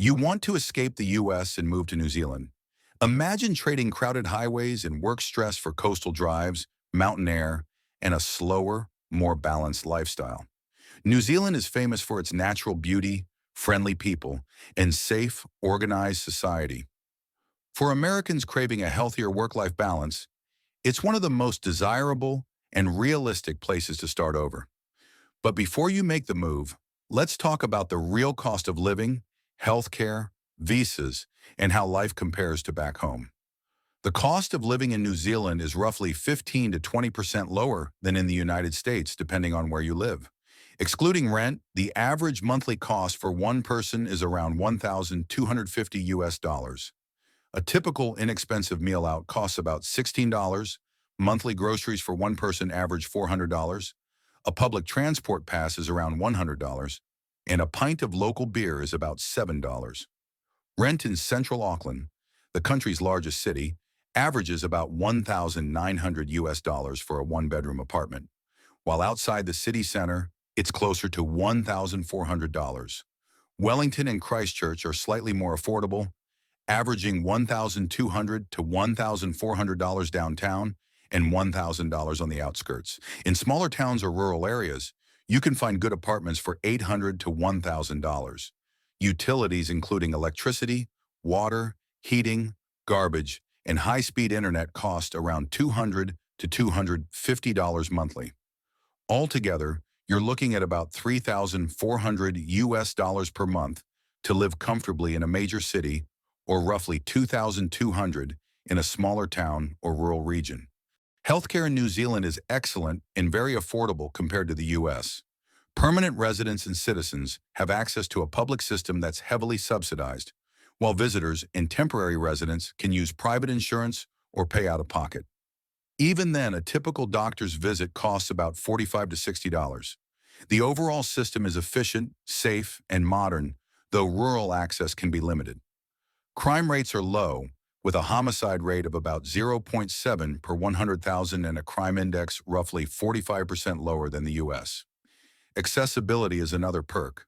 You want to escape the US and move to New Zealand. Imagine trading crowded highways and work stress for coastal drives, mountain air, and a slower, more balanced lifestyle. New Zealand is famous for its natural beauty, friendly people, and safe, organized society. For Americans craving a healthier work-life balance, it's one of the most desirable and realistic places to start over. But before you make the move, let's talk about the real cost of living, healthcare, visas, and how life compares to back home. The cost of living in New Zealand is roughly 15 to 20% lower than in the United States, depending on where you live. Excluding rent, the average monthly cost for one person is around 1,250 US dollars. A typical inexpensive meal out costs about $16. Monthly groceries for one person average $400. A public transport pass is around $100, and a pint of local beer is about $7. Rent in central Auckland, the country's largest city, averages about 1,900 US dollars for a one-bedroom apartment, while outside the city center, it's closer to $1,400. Wellington and Christchurch are slightly more affordable, averaging $1,200 to $1,400 downtown and $1,000 on the outskirts. In smaller towns or rural areas, you can find good apartments for $800 to $1,000. Utilities including electricity, water, heating, garbage, and high-speed internet cost around $200 to $250 monthly. Altogether, you're looking at about 3,400 US dollars per month to live comfortably in a major city, or roughly 2,200 in a smaller town or rural region. Healthcare in New Zealand is excellent and very affordable compared to the US. Permanent residents and citizens have access to a public system that's heavily subsidized, while visitors and temporary residents can use private insurance or pay out of pocket. Even then, a typical doctor's visit costs about $45 to $60. The overall system is efficient, safe, and modern, though rural access can be limited. Crime rates are low, with a homicide rate of about 0.7 per 100,000 and a crime index roughly 45% lower than the US. Accessibility is another perk.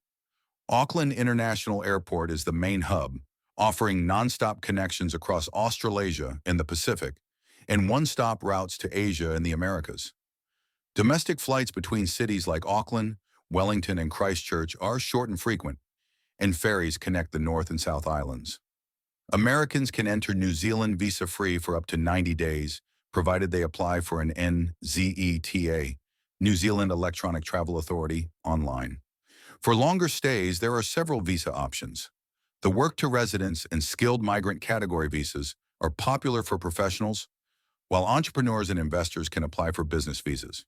Auckland International Airport is the main hub, offering nonstop connections across Australasia and the Pacific, and one-stop routes to Asia and the Americas. Domestic flights between cities like Auckland, Wellington, and Christchurch are short and frequent, and ferries connect the North and South Islands. Americans can enter New Zealand visa-free for up to 90 days, provided they apply for an NZETA, New Zealand Electronic Travel Authority, online. For longer stays, there are several visa options. The work-to-residence and skilled migrant category visas are popular for professionals, while entrepreneurs and investors can apply for business visas.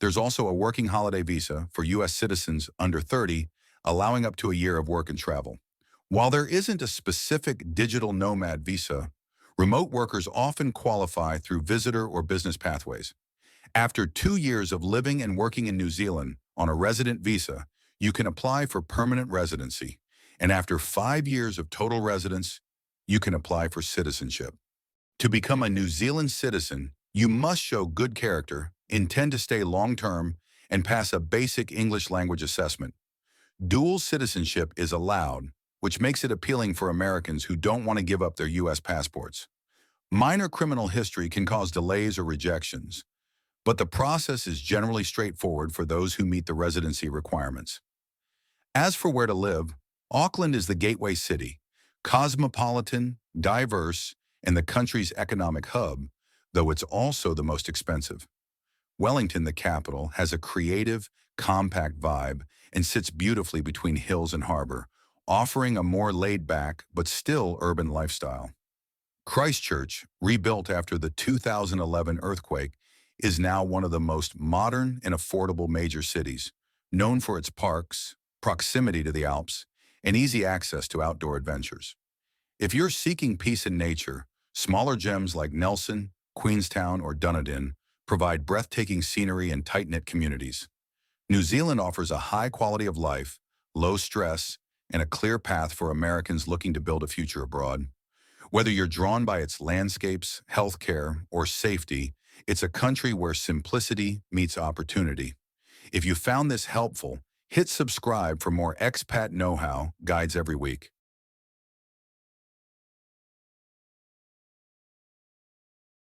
There's also a working holiday visa for U.S. citizens under 30, allowing up to a year of work and travel. While there isn't a specific digital nomad visa, remote workers often qualify through visitor or business pathways. After 2 years of living and working in New Zealand on a resident visa, you can apply for permanent residency, and after 5 years of total residence, you can apply for citizenship. To become a New Zealand citizen, you must show good character, intend to stay long-term, and pass a basic English language assessment. Dual citizenship is allowed, which makes it appealing for Americans who don't want to give up their U.S. passports. Minor criminal history can cause delays or rejections, but the process is generally straightforward for those who meet the residency requirements. As for where to live, Auckland is the gateway city, cosmopolitan, diverse, and the country's economic hub, though it's also the most expensive. Wellington, the capital, has a creative, compact vibe and sits beautifully between hills and harbor, offering a more laid-back but still urban lifestyle. Christchurch, rebuilt after the 2011 earthquake, is now one of the most modern and affordable major cities, known for its parks, proximity to the Alps, and easy access to outdoor adventures. If you're seeking peace in nature, smaller gems like Nelson, Queenstown, or Dunedin provide breathtaking scenery and tight-knit communities. New Zealand offers a high quality of life, low stress, and a clear path for Americans looking to build a future abroad. Whether you're drawn by its landscapes, healthcare, or safety, it's a country where simplicity meets opportunity. If you found this helpful, hit subscribe for more expat know-how guides every week.